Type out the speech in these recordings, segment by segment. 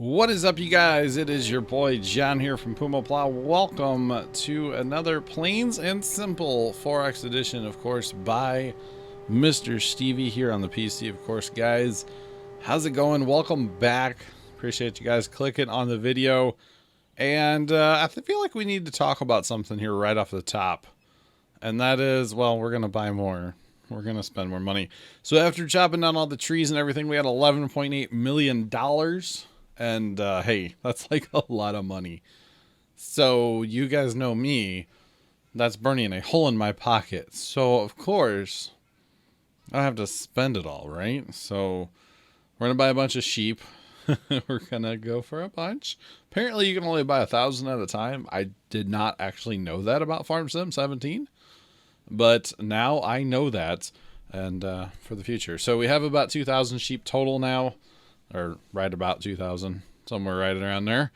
What is up, you guys? It is your boy John here from Pumaplow. Welcome to another Plains and Simple Forex edition, of course, by Mr. Stevie here on the PC. Of course, guys, how's it going? Welcome back. Appreciate you guys clicking on the video. And I feel like we need to talk about something here right off the top. And that is, well, we're going to buy more. We're going to spend more money. So after chopping down all the trees and everything, we had $11.8 million. And hey, that's like a lot of money. So you guys know me. That's burning a hole in my pocket. So of course, I have to spend it all, right? So we're going to buy a bunch of sheep. We're going to go for a bunch. Apparently you can only buy 1,000 at a time. I did not actually know that about Farm Sim 17. But now I know that. And for the future. So we have about 2,000 sheep total now. Or right about 2,000, somewhere right around there.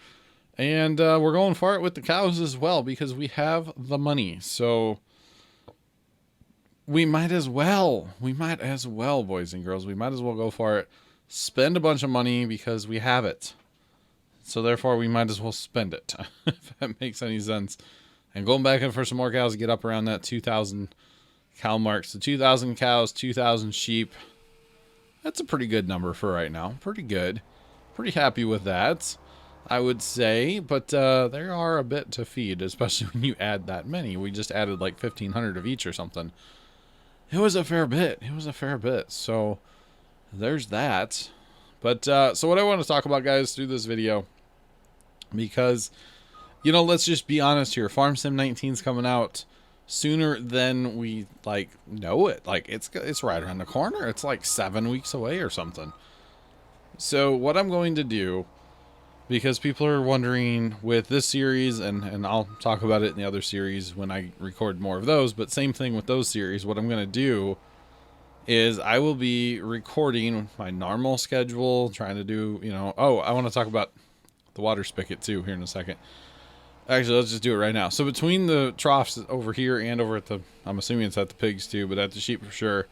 And we're going for it with the cows as well because we have the money. So we might as well, boys and girls. We might as well go for it. Spend a bunch of money because we have it. So therefore, we might as well spend it, if that makes any sense. And going back in for some more cows to get up around that 2,000 cow mark. So 2,000 cows, 2,000 sheep. That's a pretty good number for right now. Pretty good. Pretty happy with that, I would say. But there are a bit to feed, especially when you add that many. We just added like 1,500 of each or something. It was a fair bit. So there's that. But so what I want to talk about, guys, through this video, because, you know, let's just be honest here. Farm Sim 19 is coming out sooner than we know it. Like it's right around the corner. It's like 7 weeks away or something. So what I'm going to do, because people are wondering with this series, and I'll talk about it in the other series when I record more of those, but same thing with those series, what I'm going to do is I will be recording my normal schedule, trying to do, you know, oh, I want to talk about the water spigot too here in a second. Actually, let's just do it right now. So between the troughs over here and over at the, I'm assuming it's at the pigs too, but at the sheep for sure,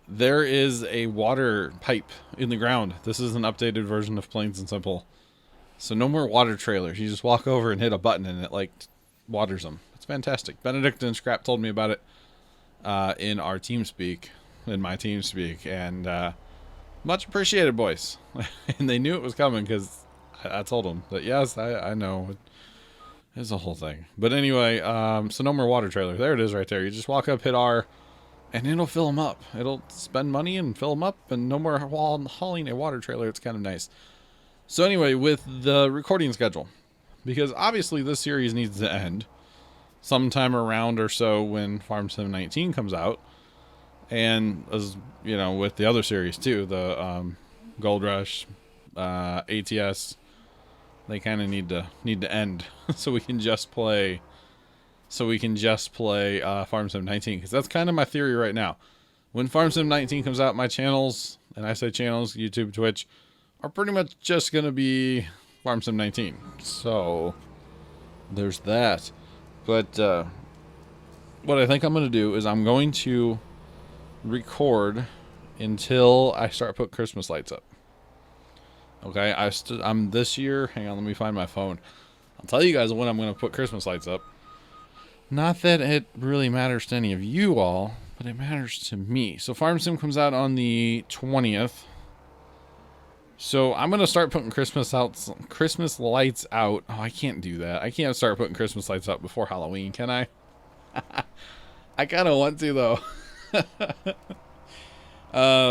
there is a water pipe in the ground. This is an updated version of Plains and Simple. So no more water trailers. You just walk over and hit a button and it like waters them. It's fantastic. Benedict and Scrap told me about it in our TeamSpeak, in my TeamSpeak, and much appreciated, boys. And they knew it was coming because I told them that, yes, I know. It's a whole thing. But anyway, so no more water trailer. There it is right there. You just walk up, hit R, and it'll fill them up. It'll spend money and fill them up, and no more hauling a water trailer. It's kind of nice. So anyway, with the recording schedule, because obviously this series needs to end sometime around or so when Farm Sim 19 comes out. And, as you know, with the other series too, the Gold Rush, ATS, they kind of need to end so we can just play Farm Sim 19, because that's kind of my theory right now. When Farm Sim 19 comes out, my channels, and I say channels, YouTube, Twitch, are pretty much just going to be Farm Sim 19. So there's that. But what I think I'm going to do is I'm going to record until I start putting Christmas lights up. Okay, I'm this year, hang on, let me find my phone. I'll tell you guys when I'm going to put Christmas lights up. Not that it really matters to any of you all, but it matters to me. So Farm Sim comes out on the 20th. So I'm going to start putting Christmas lights out. Oh, I can't do that. I can't start putting Christmas lights up before Halloween, can I? I kind of want to, though.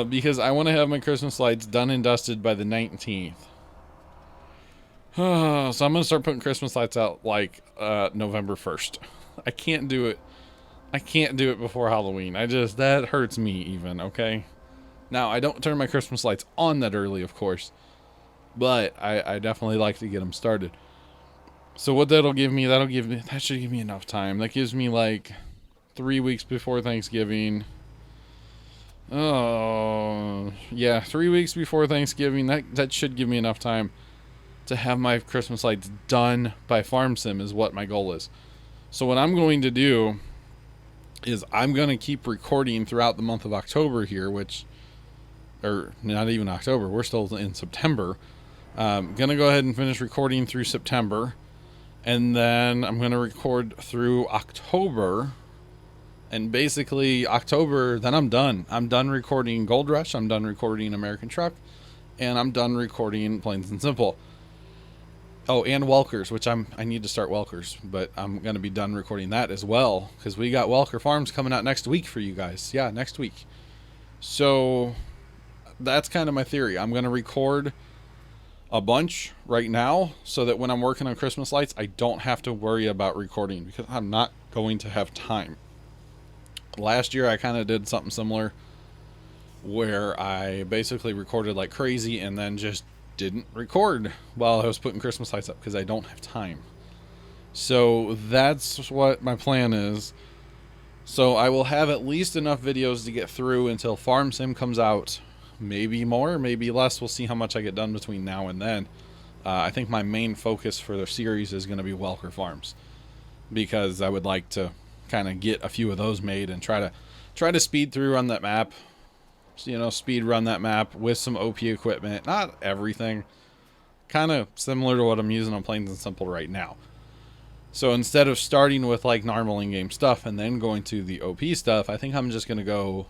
Because I want to have my Christmas lights done and dusted by the 19th. So I'm going to start putting Christmas lights out like November 1st. I can't do it. I can't do it before Halloween. That hurts me even, okay? Now, I don't turn my Christmas lights on that early, of course. But I definitely like to get them started. So what that'll give me, that should give me enough time. That gives me like 3 weeks before Thanksgiving. Oh, yeah, 3 weeks before Thanksgiving. That should give me enough time to have my Christmas lights done by Farm Sim is what my goal is. So what I'm going to do is I'm going to keep recording throughout the month of October here, or not even October. We're still in September. Gonna go ahead and finish recording through September, and then I'm gonna record through October. And basically October, then I'm done. I'm done recording Gold Rush. I'm done recording American Truck, and I'm done recording Plains and Simple. Oh, and Welkers, which I need to start Welkers, but I'm gonna be done recording that as well because we got Welker Farms coming out next week for you guys. Yeah, next week. So that's kind of my theory. I'm gonna record a bunch right now so that when I'm working on Christmas lights, I don't have to worry about recording because I'm not going to have time. Last year I kind of did something similar where I basically recorded like crazy and then just didn't record while I was putting Christmas lights up because I don't have time. So that's what my plan is. So I will have at least enough videos to get through until Farm Sim comes out. Maybe more, maybe less. We'll see how much I get done between now and then. I think my main focus for the series is going to be Welker Farms because I would like to kind of get a few of those made and try to speed through on that map. You know, speed run that map with some OP equipment. Not everything. Kind of similar to what I'm using on Plains and Simple right now. So instead of starting with like normal in-game stuff and then going to the OP stuff, I think I'm just going to go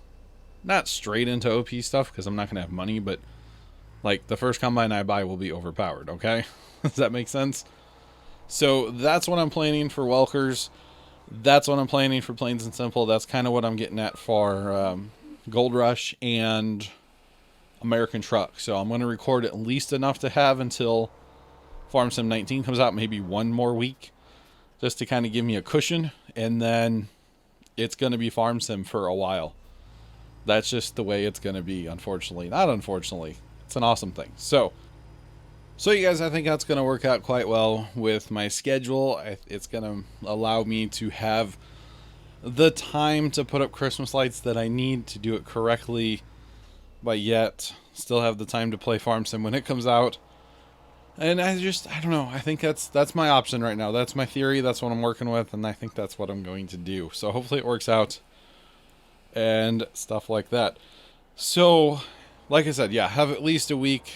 not straight into OP stuff because I'm not going to have money, but like the first combine I buy will be overpowered, okay? Does that make sense? So that's what I'm planning for Welkers. That's what I'm planning for Plains and Simple. That's kind of what I'm getting at for Gold Rush and American Truck. So I'm going to record at least enough to have until Farm Sim 19 comes out, maybe one more week, just to kind of give me a cushion. And then it's going to be Farm Sim for a while. That's just the way it's going to be, unfortunately. Not unfortunately. It's an awesome thing. So you guys, I think that's going to work out quite well with my schedule. It's going to allow me to have the time to put up Christmas lights that I need to do it correctly, but yet still have the time to play Farm Sim when it comes out. And I don't know. I think that's my option right now. That's my theory. That's what I'm working with, and I think that's what I'm going to do. So hopefully it works out and stuff like that. So, like I said, yeah, have at least a week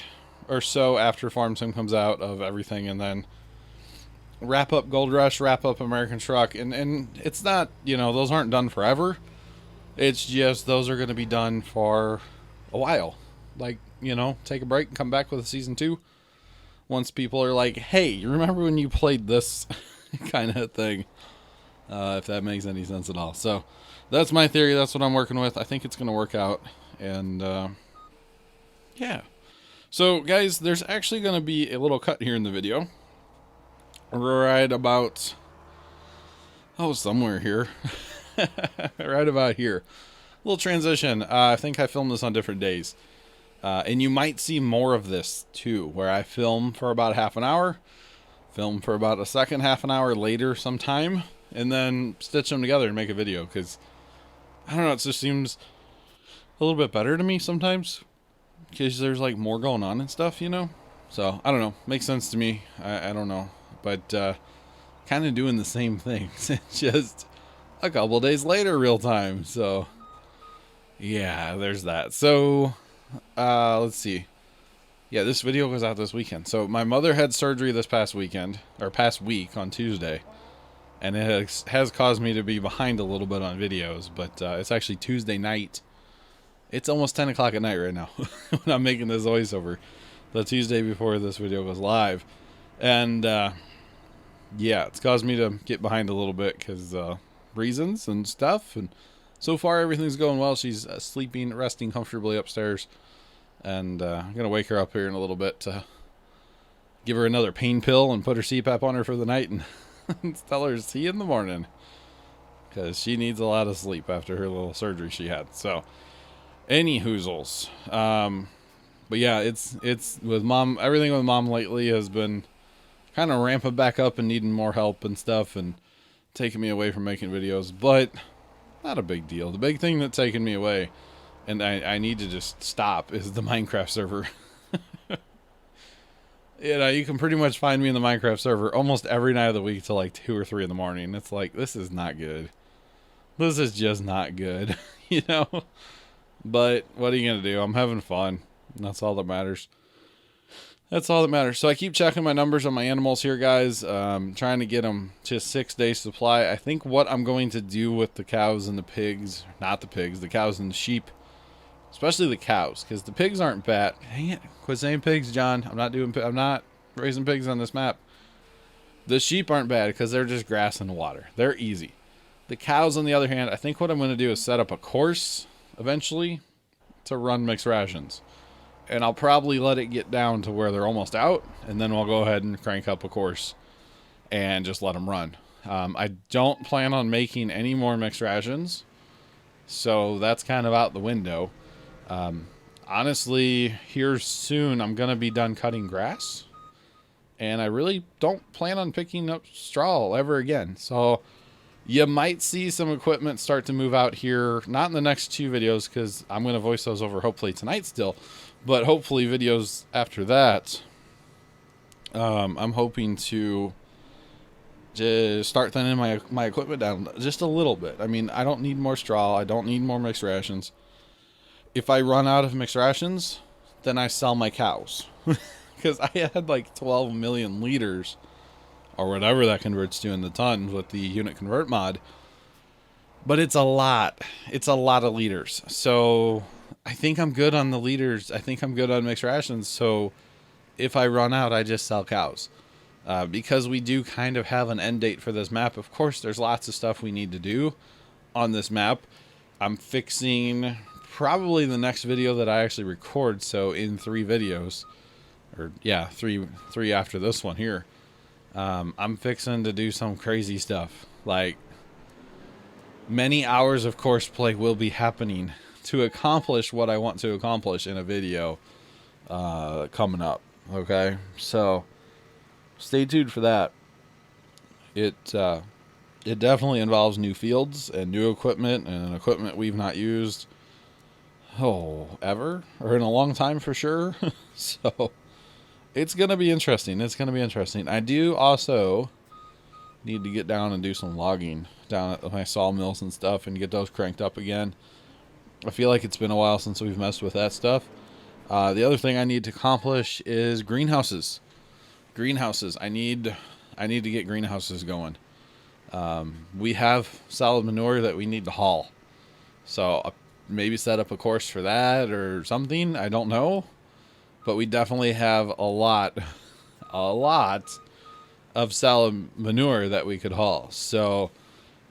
or so after Farm Sim comes out of everything, and then wrap up Gold Rush, wrap up American Truck, and it's not, those aren't done forever. It's just those are going to be done for a while. Like, take a break and come back with a season 2 once people are like, hey, you remember when you played this kind of thing, if that makes any sense at all. So that's my theory. That's what I'm working with. I think it's going to work out, and yeah. So guys, there's actually going to be a little cut here in the video right about, somewhere here. Right about here. A little transition. I think I filmed this on different days. And you might see more of this too, where I film for about half an hour, film for about a second half an hour later sometime, and then stitch them together and make a video. Because, I don't know, it just seems a little bit better to me sometimes. Because there's like more going on and stuff, So, I don't know. Makes sense to me. I don't know. But kind of doing the same things. Just a couple days later real time. So, yeah, there's that. So, let's see. Yeah, this video goes out this weekend. So, my mother had surgery this past weekend, or past week on Tuesday. And it has caused me to be behind a little bit on videos. But it's actually Tuesday night. It's almost 10 o'clock at night right now when I'm making this voiceover. The Tuesday before this video goes live. And, yeah, it's caused me to get behind a little bit because reasons and stuff. And so far, everything's going well. She's sleeping, resting comfortably upstairs. And I'm going to wake her up here in a little bit to give her another pain pill and put her CPAP on her for the night and tell her to see you in the morning. Because she needs a lot of sleep after her little surgery she had. So, any hoozles. But yeah, it's with Mom. Everything with Mom lately has been kind of ramping back up and needing more help and stuff and taking me away from making videos. But not a big deal. The big thing that's taken me away, and I need to just stop, is the Minecraft server. You can pretty much find me in the Minecraft server almost every night of the week till like 2 or 3 in the morning. It's like, this is not good. This is just not good, But what are you going to do? I'm having fun. And that's all that matters. That's all that matters. So I keep checking my numbers on my animals here, guys. Trying to get them to 6 days supply. I think what I'm going to do with the cows and the pigs, not the pigs, the cows and the sheep, especially the cows, because the pigs aren't bad. Dang it! Quit saying pigs, John. I'm not raising pigs on this map. The sheep aren't bad because they're just grass and water. They're easy. The cows, on the other hand, I think what I'm going to do is set up a course eventually to run mixed rations. And I'll probably let it get down to where they're almost out, and then we'll go ahead and crank up a course and just let them run. I don't plan on making any more mixed rations, so that's kind of out the window. Honestly, here soon I'm going to be done cutting grass, and I really don't plan on picking up straw ever again. So you might see some equipment start to move out here, not in the next 2 videos, because I'm going to voice those over hopefully tonight still, but hopefully videos after that. I'm hoping to just start thinning my equipment down just a little bit. I mean, I don't need more straw. I don't need more mixed rations. If I run out of mixed rations, then I sell my cows. Because I had like 12 million liters, or whatever that converts to in the tons with the unit convert mod. But it's a lot. It's a lot of liters. So I think I'm good on the liters. I think I'm good on mixed rations. So if I run out, I just sell cows. Because we do kind of have an end date for this map. Of course, there's lots of stuff we need to do on this map. I'm fixing probably the next video that I actually record. So in 3 videos, or yeah, three after this one here. I'm fixing to do some crazy stuff. Like, many hours of course play will be happening to accomplish what I want to accomplish in a video coming up. Okay, so stay tuned for that. It definitely involves new fields and new equipment and equipment we've not used ever, or in a long time for sure. So it's going to be interesting. It's going to be interesting. I do also need to get down and do some logging down at my sawmills and stuff and get those cranked up again. I feel like it's been a while since we've messed with that stuff. The other thing I need to accomplish is greenhouses. Greenhouses. I need to get greenhouses going. We have solid manure that we need to haul. So maybe set up a course for that or something. I don't know. But we definitely have a lot of solid manure that we could haul. So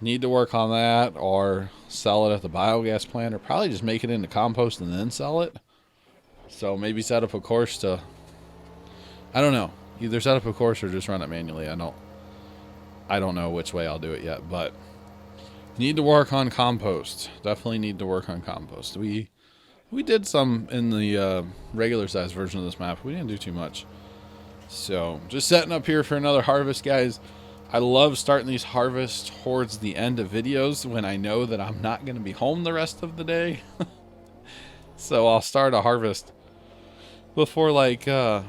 need to work on that, or sell it at the biogas plant, or probably just make it into compost and then sell it. So maybe set up a course to, I don't know, either set up a course or just run it manually. I don't know which way I'll do it yet, but need to work on compost. Definitely need to work on compost. We did some in the regular size version of this map. We didn't do too much. So just setting up here for another harvest, guys. I love starting these harvests towards the end of videos when I know that I'm not going to be home the rest of the day. So I'll start a harvest before like going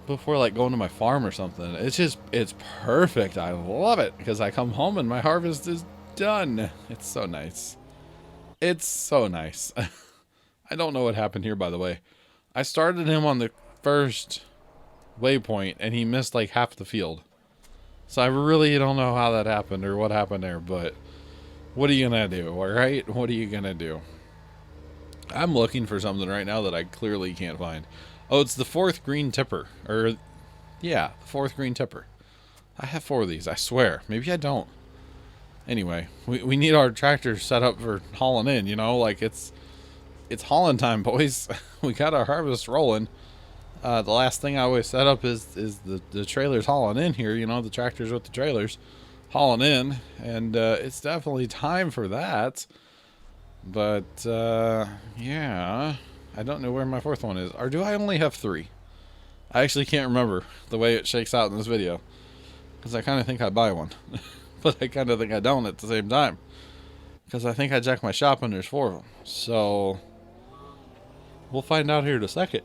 to my farm or something. It's perfect. I love it because I come home and my harvest is done. It's so nice. It's so nice. I don't know what happened here, by the way. I started him on the first waypoint, and he missed like half the field. So I really don't know how that happened or what happened there, but what are you going to do, all right? What are you going to do? I'm looking for something right now that I clearly can't find. Oh, it's the 4th green tipper. Or, yeah, the 4th green tipper. I have 4 of these, I swear. Maybe I don't. Anyway, we need our tractor set up for hauling in, you know? Like, it's hauling time, boys. We got our harvest rolling. The last thing I always set up is the trailers hauling in here. You know, the tractors with the trailers hauling in. And it's definitely time for that. But, yeah. I don't know where my 4th one is. Or do I only have 3? I actually can't remember the way it shakes out in this video. Because I kind of think I buy one. But I kind of think I don't at the same time. Because I think I jacked my shop and there's 4 of them. So we'll find out here in a second.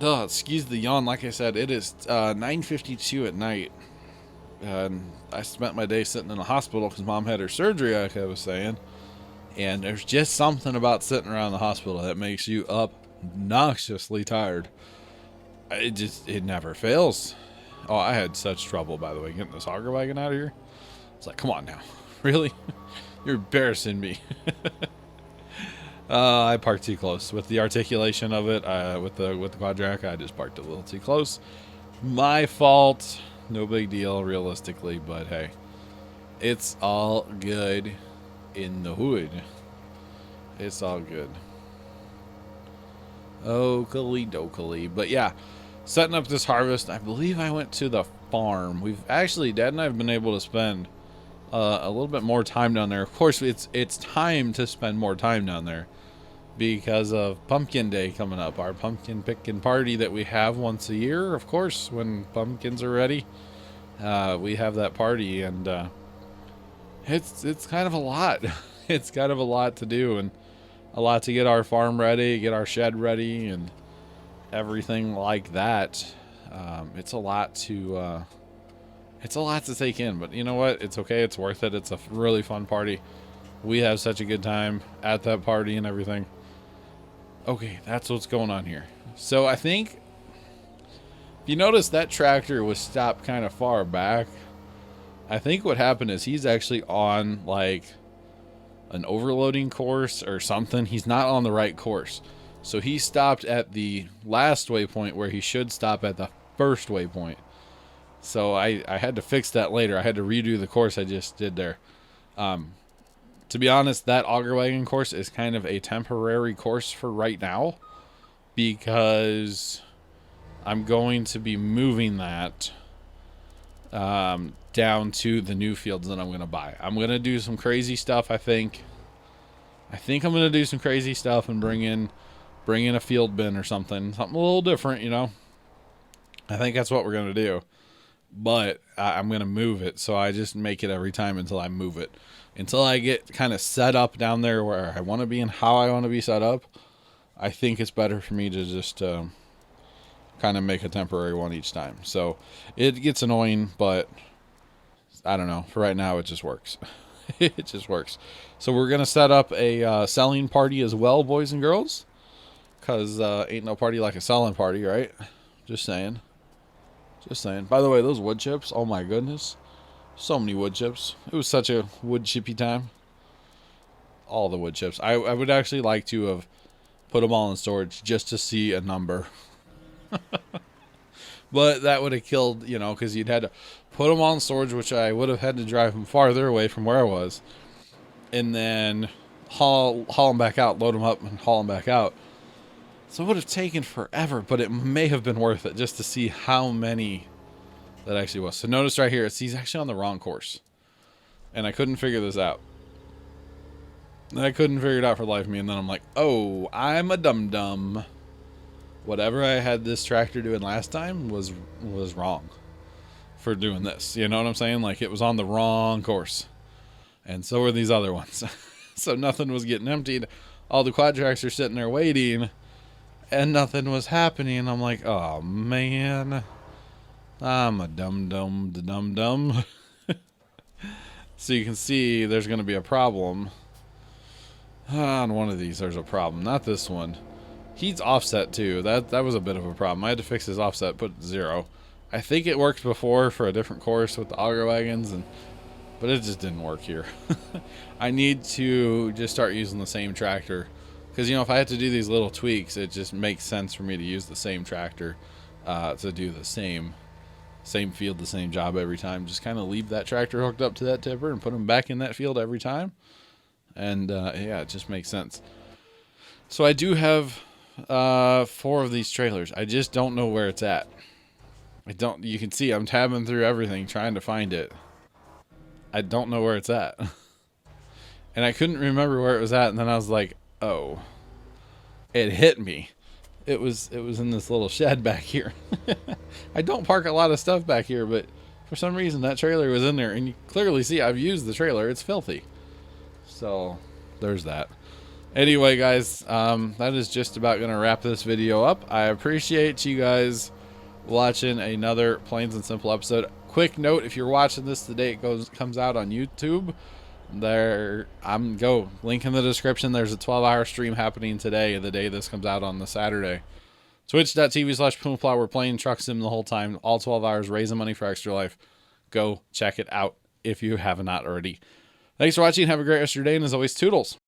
Oh, excuse the yawn. Like I said, it is 9:52 at night. And I spent my day sitting in the hospital because Mom had her surgery, like I was saying. And there's just something about sitting around the hospital that makes you up obnoxiously tired. It never fails. Oh, I had such trouble, by the way, getting this auger wagon out of here. It's like, come on now. Really? You're embarrassing me. I parked too close with the articulation of it. With the quadrac, I just parked a little too close. My fault. No big deal, realistically, but hey, it's all good in the hood. It's all good. Oakley dokley. But yeah, setting up this harvest, I believe I went to the farm. We've actually, Dad and I have been able to spend a little bit more time down there. Of course, it's time to spend more time down there because of Pumpkin Day coming up, our pumpkin picking party that we have once a year. Of course, when pumpkins are ready, we have that party, and it's kind of a lot. It's kind of a lot to do, and a lot to get our farm ready, get our shed ready, and everything like that. It's a lot to take in, but you know what? It's okay. It's worth it. It's a really fun party. We have such a good time at that party and everything. Okay, that's what's going on here. So I think, if you notice, that tractor was stopped kind of far back. I think what happened is he's actually on like an overloading course or something. He's not on the right course. So he stopped at the last waypoint where he should stop at the first waypoint. So I had to fix that later. I had to redo the course I just did there. To be honest, that auger wagon course is kind of a temporary course for right now, because I'm going to be moving that down to the new fields that I'm going to buy. I'm going to do some crazy stuff, I think. I'm going to do some crazy stuff and bring in a field bin or something a little different, you know. I think that's what we're going to do. But I'm going to move it, so I just make it every time until I move it. Until I get kind of set up down there where I want to be and how I want to be set up, I think it's better for me to just kind of make a temporary one each time. So it gets annoying, but I don't know. For right now, it just works. It just works. So we're going to set up a selling party as well, boys and girls, because ain't no party like a selling party, right? Just saying. Just saying. By the way, those wood chips, oh my goodness. So many wood chips. It was such a wood chippy time. All the wood chips. I would actually like to have put them all in storage just to see a number. But that would have killed, you know, because you'd had to put them all in storage, which I would have had to drive them farther away from where I was. And then haul them back out, load them up, and haul them back out. So it would have taken forever, but it may have been worth it just to see how many that actually was. So notice right here, he's actually on the wrong course. And I couldn't figure this out. I couldn't figure it out for the life of me. And then I'm like, oh, I'm a dum-dum. Whatever I had this tractor doing last time was wrong for doing this. You know what I'm saying? Like, it was on the wrong course. And so were these other ones. So nothing was getting emptied. All the quadracs are sitting there waiting. And nothing was happening. I'm like, oh, man. I'm a dum-dum. So you can see there's going to be a problem. On one of these, there's a problem. Not this one. He's offset, too. That was a bit of a problem. I had to fix his offset, put 0. I think it worked before for a different course with the auger wagons, but it just didn't work here. I need to just start using the same tractor. Because, you know, if I have to do these little tweaks, it just makes sense for me to use the same tractor to do the same field, the same job every time. Just kind of leave that tractor hooked up to that tipper and put him back in that field every time. And, yeah, it just makes sense. So I do have 4 of these trailers. I just don't know where it's at. You can see I'm tabbing through everything trying to find it. I don't know where it's at. And I couldn't remember where it was at, and then I was like, oh, it hit me. It was in this little shed back here. I don't park a lot of stuff back here, but for some reason that trailer was in there, and you clearly see I've used the trailer. It's filthy. So there's that. Anyway, guys, that is just about going to wrap this video up. I appreciate you guys watching another Plains and Simple episode. Quick note, if you're watching this the day it comes out on YouTube, Go link in the description. There's a 12-hour stream happening today, the day this comes out on the Saturday. Twitch.tv/Pumaplow. We're playing Truck Sim the whole time, all 12 hours, raising money for Extra Life. Go check it out if you have not already. Thanks for watching. Have a great rest of your day, and as always, toodles.